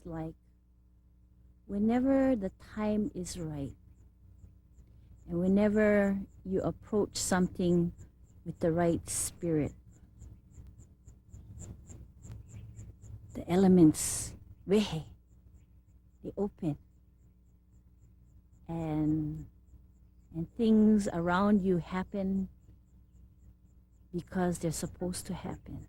like whenever the time is right and whenever you approach something with the right spirit, the elements, wehe, they open, and things around you happen because they're supposed to happen.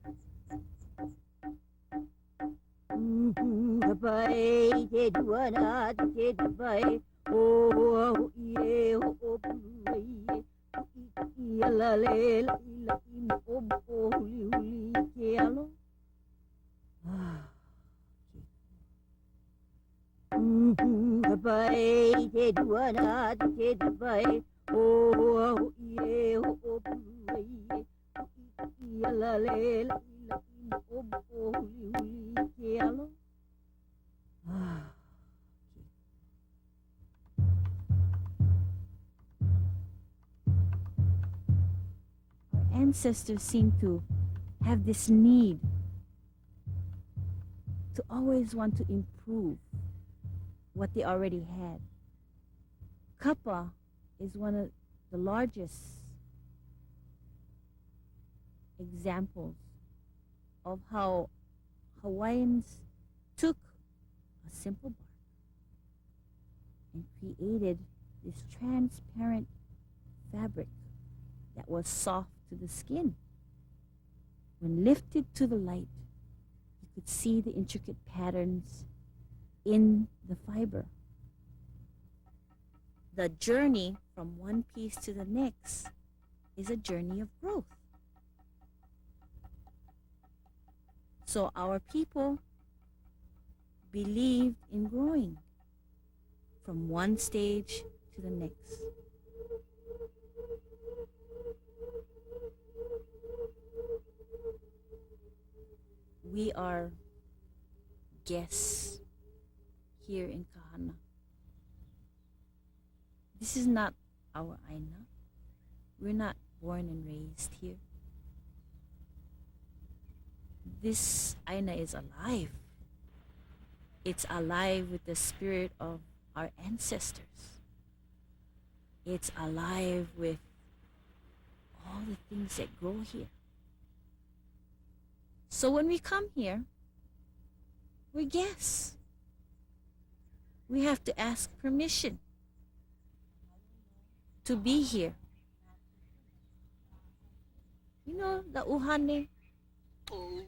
Our ancestors seem to have this need to always want to improve what they already had. Kapa is one of the largest examples of how Hawaiians took a simple bark and created this transparent fabric that was soft to the skin. When lifted to the light, you could see the intricate patterns in the fiber. The journey from one piece to the next is a journey of growth. So our people believed in growing from one stage to the next. We are guests here in Kahana. This is not our Aina. We're not born and raised here. This Aina is alive. It's alive with the spirit of our ancestors. It's alive with all the things that grow here. So when we come here, we're guests. We have to ask permission to be here. You know, the uhane,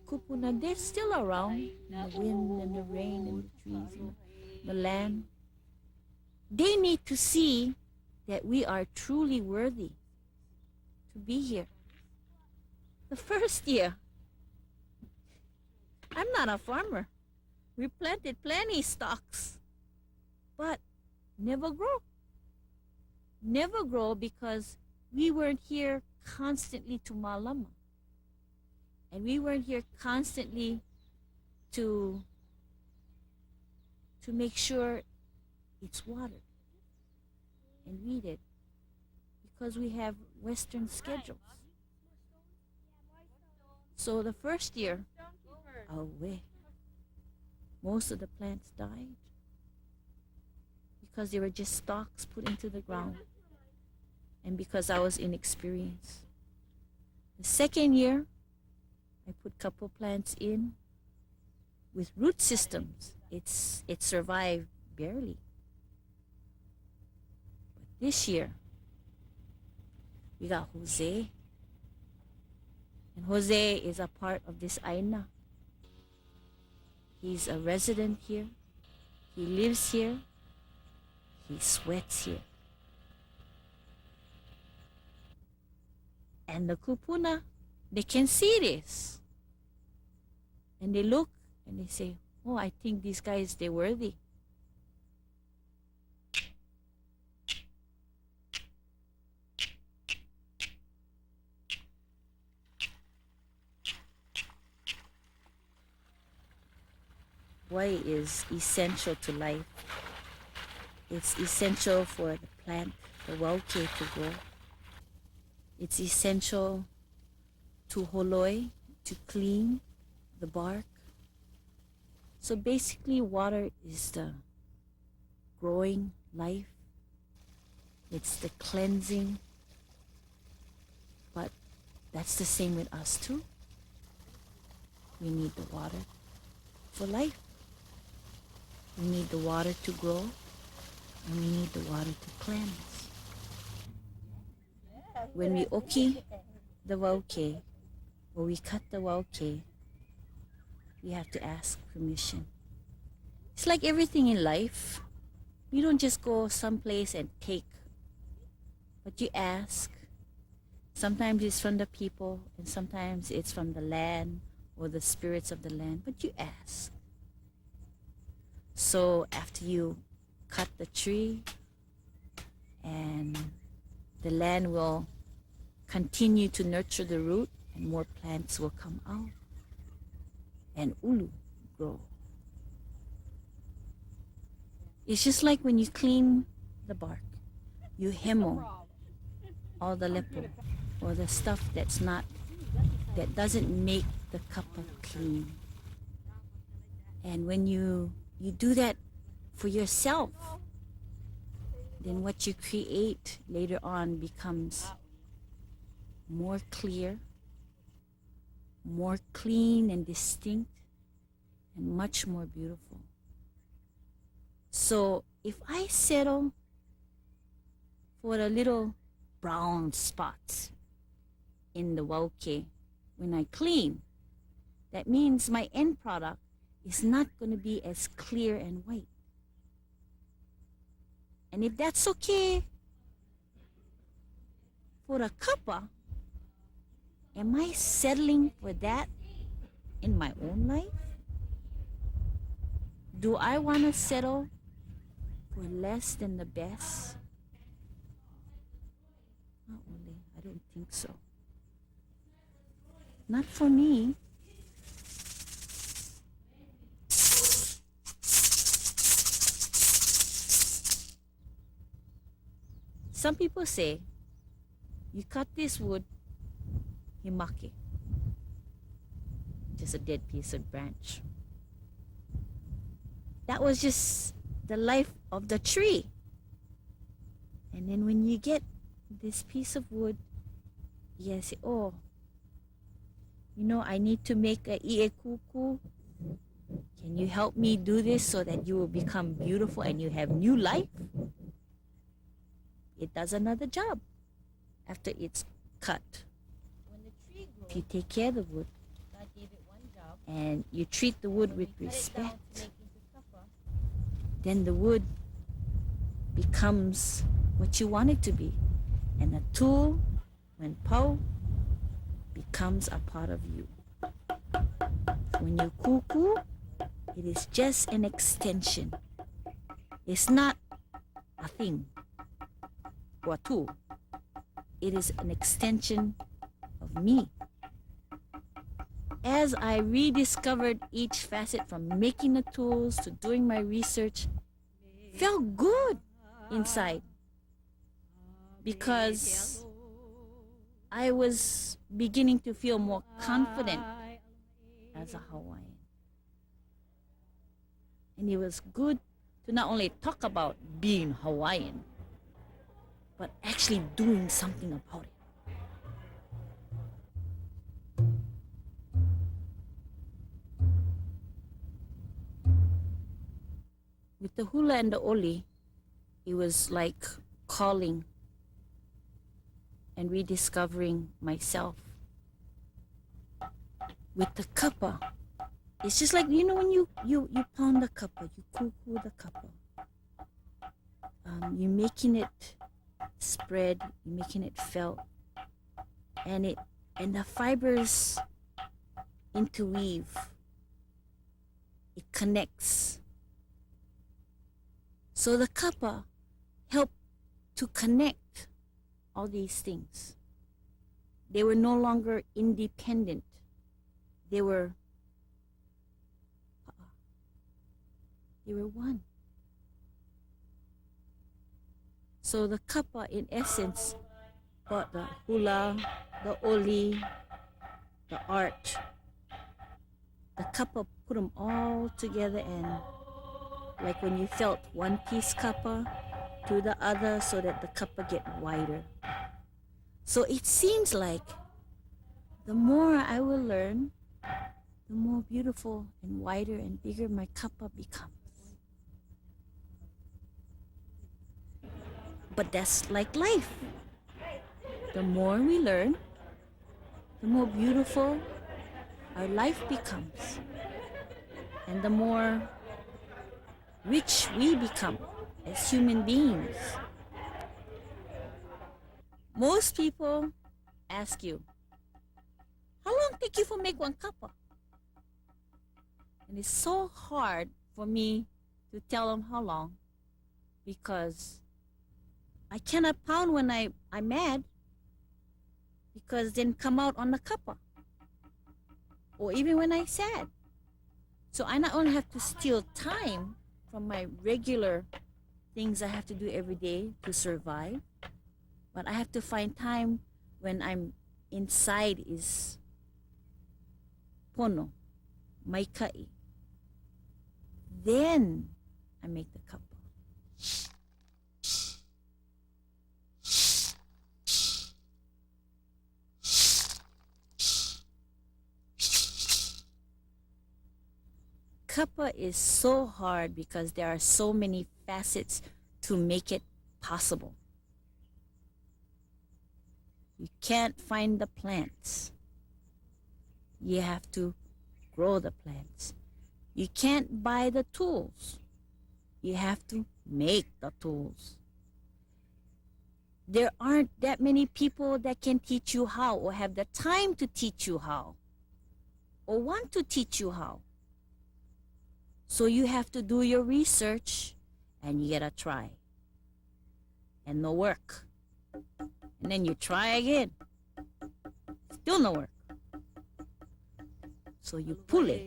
kupuna, they're still around. The wind and the rain and the trees and the land. They need to see that we are truly worthy to be here. The first year, I'm not a farmer. We planted plenty stalks, but never grow. Never grow because we weren't here constantly to malama. And we weren't here constantly to make sure it's watered and weeded because we have Western schedules. So the first year, away, most of the plants died because they were just stalks put into the ground and because I was inexperienced. The second year, I put a couple plants in with root systems. It survived barely. But this year, we got Jose. And Jose is a part of this Aina. He's a resident here. He lives here. He sweats here. And the kupuna, they can see this. And they look and they say, oh, I think these guys, they're worthy. Wai is essential to life. It's essential for the plant, the wauke, to grow. It's essential to holoi, to clean the bark. So So basically, water is the growing life. It's the cleansing. But that's the same with us too. We need the water for life. We need the water to grow, and we need the water to cleanse. When we oki the wauke, or we cut the wauke, we have to ask permission. It's like everything in life. You don't just go someplace and take, but you ask. Sometimes it's from the people, and sometimes it's from the land or the spirits of the land, but you ask. So after you cut the tree, and the land will continue to nurture the root, and more plants will come out, and ulu grow. It's just like when you clean the bark, you hemo all the lepo, or the stuff that doesn't make the kapa clean. And when you do that for yourself, then what you create later on becomes more clear, more clean and distinct, and much more beautiful. So if I settle for the little brown spots in the wauke when I clean, that means my end product is not going to be as clear and white. And if that's okay for the kapa, am I settling for that in my own life? Do I want to settle for less than the best? Not really. I don't think so. Not for me. Some people say, you cut this wood, himake, just a dead piece of branch. That was just the life of the tree. And then when you get this piece of wood, you say, oh, I need to make a ie kuku. Can you help me do this so that you will become beautiful and you have new life? It does another job after it's cut. When the tree grows, if you take care of the wood, God gave it one job, and you treat the wood with respect, then the wood becomes what you want it to be. And a tool, when pau, becomes a part of you. When you kuku, it is just an extension. It's not a thing or a tool. It is an extension of me. As I rediscovered each facet, from making the tools to doing my research, felt good inside, because I was beginning to feel more confident as a Hawaiian. And it was good to not only talk about being Hawaiian, but actually doing something about it. With the hula and the oli, it was like calling and rediscovering myself. With the kapa, it's just like, when you pound the kapa, you kuku the kapa. You're making it spread, you're making it felt, and the fibers interweave. It connects. So the kapa helped to connect all these things. They were no longer independent. They were one. So the kapa, in essence, brought the hula, the oli, the art, the kapa put them all together, and like when you felt one piece kapa to the other so that the kapa get wider. So it seems like the more I will learn, the more beautiful and wider and bigger my kapa becomes. But that's like life. The more we learn, the more beautiful our life becomes, and the more rich we become as human beings. Most people ask you, how long take you for make one kapa? And it's so hard for me to tell them how long, because I cannot pound when I'm mad, because then come out on the kapa, or even when I'm sad. So I not only have to steal time from my regular things I have to do every day to survive, but I have to find time when I'm inside is pono, maikai. Then I make the kapa. Kapa is so hard because there are so many facets to make it possible. You can't find the plants. You have to grow the plants. You can't buy the tools. You have to make the tools. There aren't that many people that can teach you how, or have the time to teach you how, or want to teach you how. So you have to do your research, and you gotta try. And no work. And then you try again. Still no work. So you pull it.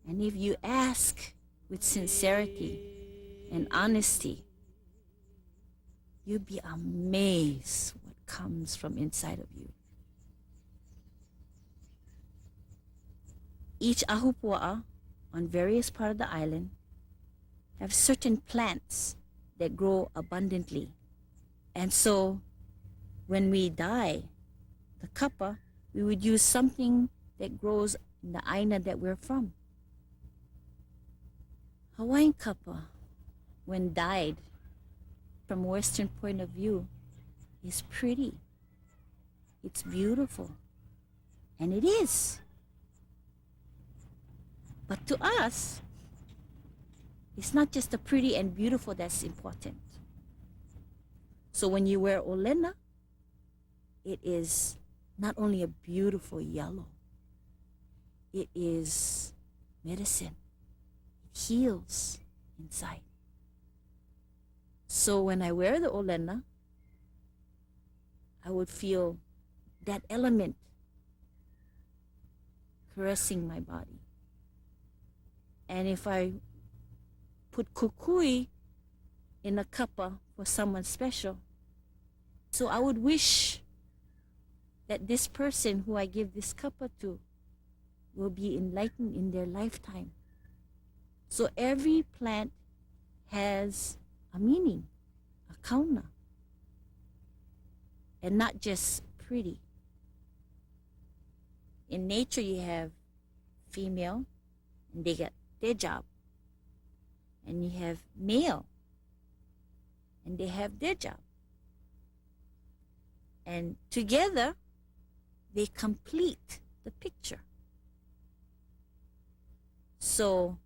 And if you ask with sincerity and honesty, you'll be amazed what comes from inside of you. Each ahupua'a on various parts of the island have certain plants that grow abundantly. And so when we die, the kapa, we would use something that grows in the aina that we're from. Hawaiian kapa, when dyed from a Western point of view, is pretty. It's beautiful. And it is. But to us, it's not just the pretty and beautiful that's important. So when you wear olena, it is not only a beautiful yellow, it is medicine. It heals inside. So when I wear the olena, I would feel that element caressing my body. And if I put kukui in a kapa for someone special, so I would wish that this person who I give this kapa to will be enlightened in their lifetime. So every plant has a meaning, a kauna, and not just pretty. In nature, you have female, and they get their job. And you have male, and they have their job. And together, they complete the picture. So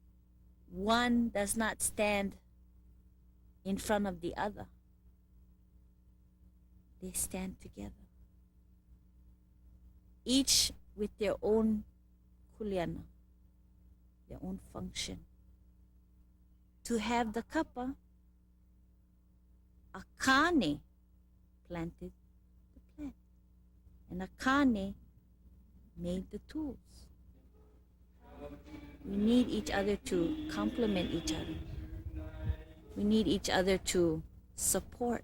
one does not stand in front of the other. They stand together. Each with their own kuleana, their own function. To have the kapa, a kane planted the plant. And a kane made the tools. We need each other to complement each other. We need each other to support.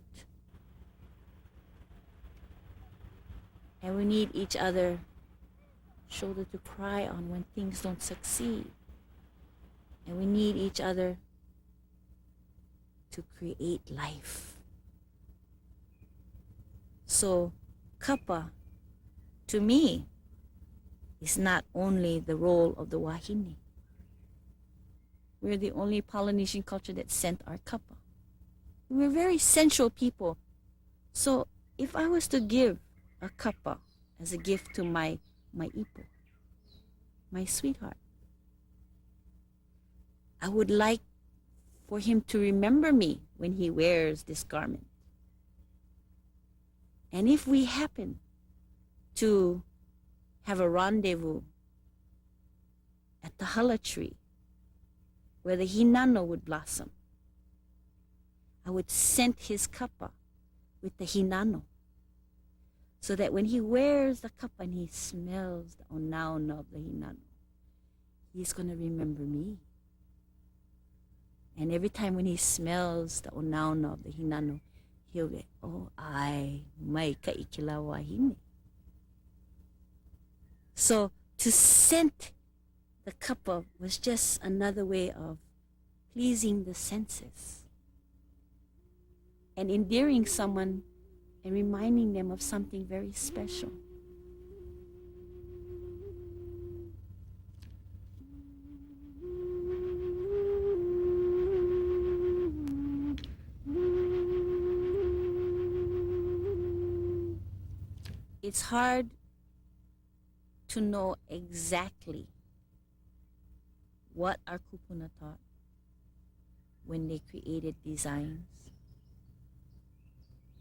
And we need each other shoulder to cry on when things don't succeed. And we need each other to create life. So, Kapa, to me, is not only the role of the wahine. We're the only Polynesian culture that sent our Kapa. We're very sensual people. So if I was to give a Kapa as a gift to my ipo, my sweetheart, I would like for him to remember me when he wears this garment. And if we happen to have a rendezvous at the hala tree where the hinano would blossom, I would scent his kapa with the hinano, so that when he wears the kapa and he smells the onaona of the hinano, he's going to remember me. And every time when he smells the onaona of the hinano, he'll be, oh, ai, mai kaikila wahine. So to scent the kapa was just another way of pleasing the senses and endearing someone and reminding them of something very special. It's hard to know exactly what our kupuna taught when they created designs,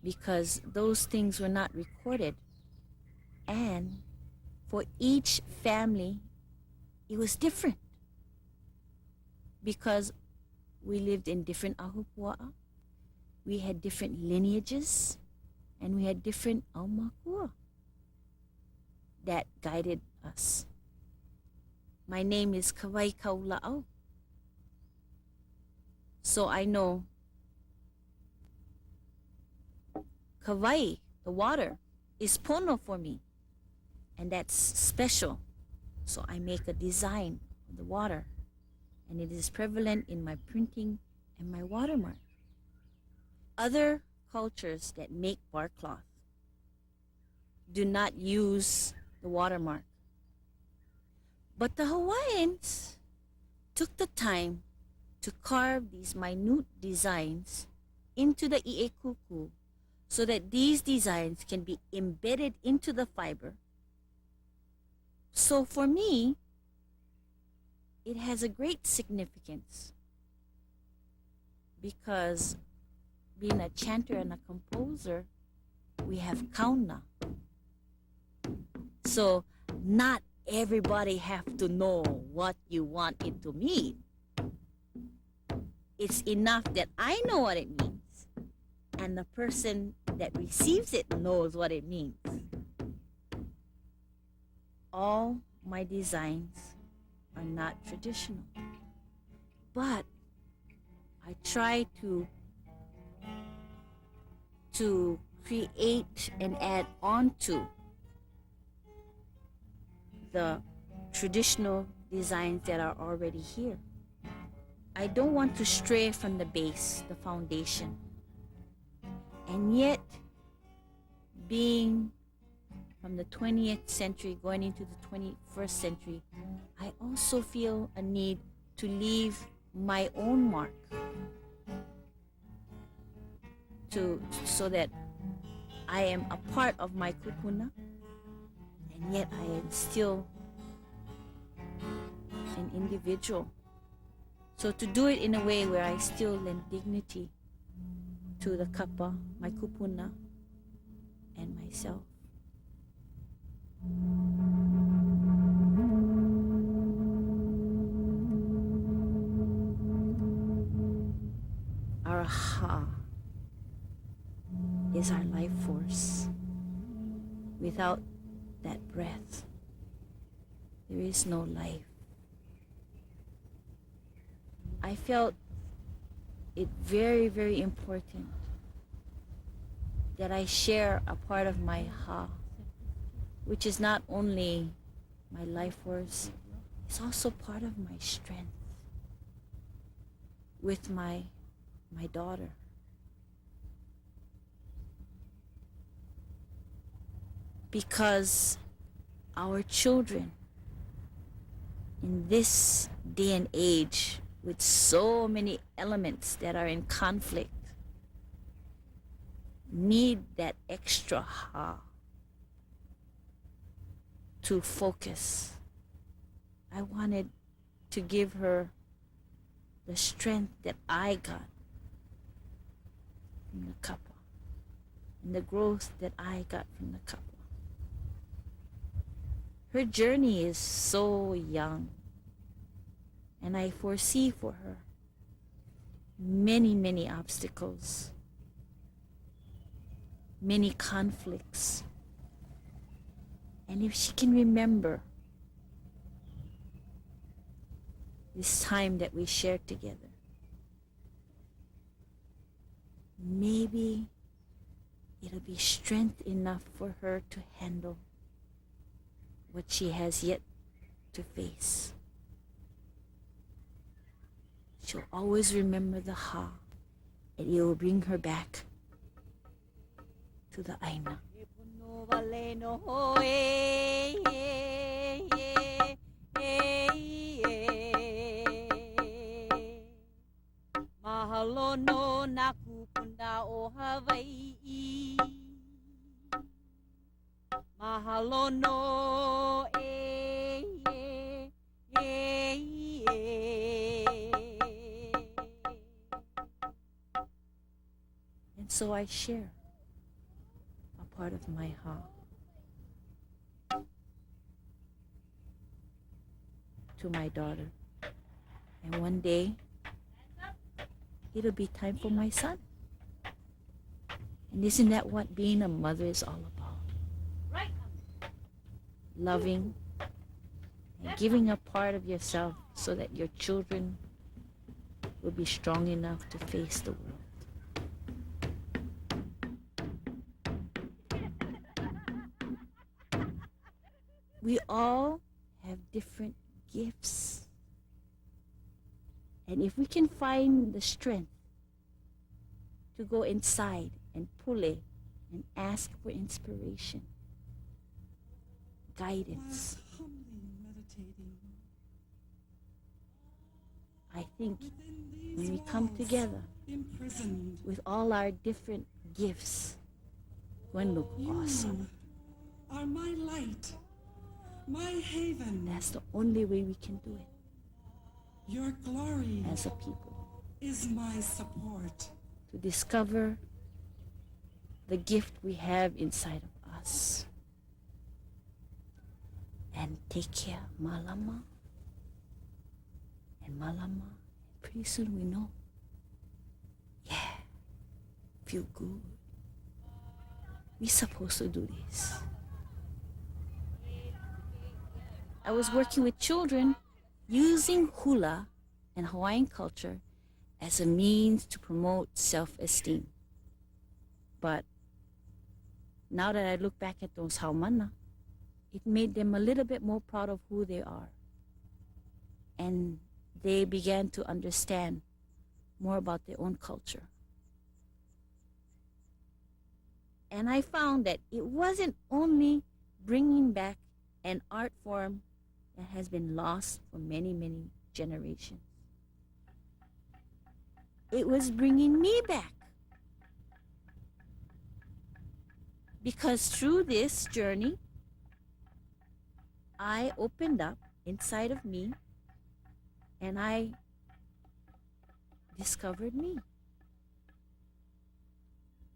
because those things were not recorded, and for each family it was different, because we lived in different ahupua'a, we had different lineages, and we had different aumakua that guided us. My name is Kawai Aona-Ueoka. So I know Kawai, the water, is pono for me. And that's special. So I make a design of the water. And it is prevalent in my printing and my watermark. Other cultures that make bar cloth do not use the watermark. But the Hawaiians took the time to carve these minute designs into the iekuku so that these designs can be embedded into the fiber. So for me, it has a great significance, because being a chanter and a composer, we have kauna. So not everybody have to know what you want it to mean. It's enough that I know what it means, and the person that receives it knows what it means. All my designs are not traditional, but I try to create and add on to the traditional designs that are already here. I don't want to stray from the base, the foundation. And yet, being from the 20th century going into the 21st century, I also feel a need to leave my own mark so that I am a part of my kupuna, and yet I am still an individual. So to do it in a way where I still lend dignity to the kapa, my kupuna, and myself. Our ha is our life force. Without that breath, there is no life. I felt it very, very important that I share a part of my ha, which is not only my life force, is also part of my strength with my daughter. Because our children in this day and age, with so many elements that are in conflict, need that extra ha to focus. I wanted to give her the strength that I got from the Kapa and the growth that I got from the Kapa. Her journey is so young, and I foresee for her many, many obstacles, many conflicts. And if she can remember this time that we shared together, maybe it'll be strength enough for her to handle what she has yet to face. She'll always remember the ha, and it will bring her back to the Aina. Mahalo no naku punda o Hawaii. Mahalo no And so I share a part of my ha to my daughter. And one day, it'll be time for my son. And isn't that what being a mother is all about? Loving and giving a part of yourself so that your children will be strong enough to face the world. We all have different gifts. And if we can find the strength to go inside and pull it and ask for inspiration, guidance, I think when we come together with all our different gifts, it's going to look awesome. Are my light, my haven. That's the only way we can do it Your glory as a people. is my support. To discover the gift we have inside of us and take care of Malama and Malama. Pretty soon we know, yeah, feel good. We're supposed to do this. I was working with children using hula and Hawaiian culture as a means to promote self-esteem. But now that I look back at those haumana, it made them a little bit more proud of who they are. And they began to understand more about their own culture. And I found that it wasn't only bringing back an art form that has been lost for many, many generations. It was bringing me back. Because through this journey, I opened up inside of me and I discovered me.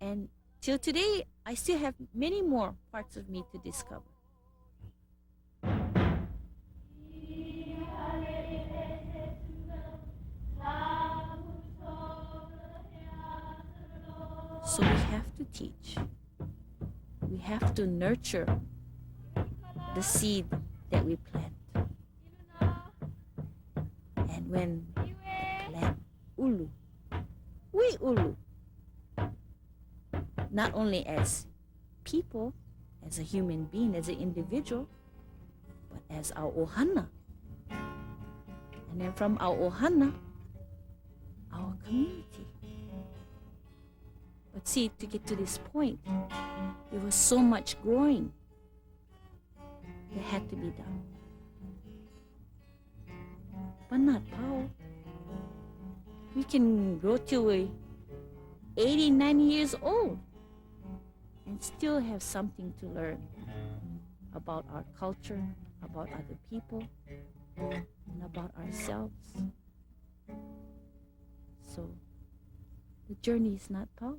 And till today, I still have many more parts of me to discover. So we have to teach. We have to nurture the seed that we plant. And when we plant ulu, we ulu. Not only as people, as a human being, as an individual, but as our ohana. And then from our ohana, our community. But see, to get to this point, there was so much growing that had to be done. But not power. We can grow to 80, 90 years old and still have something to learn about our culture, about other people, and about ourselves. So, the journey is not power.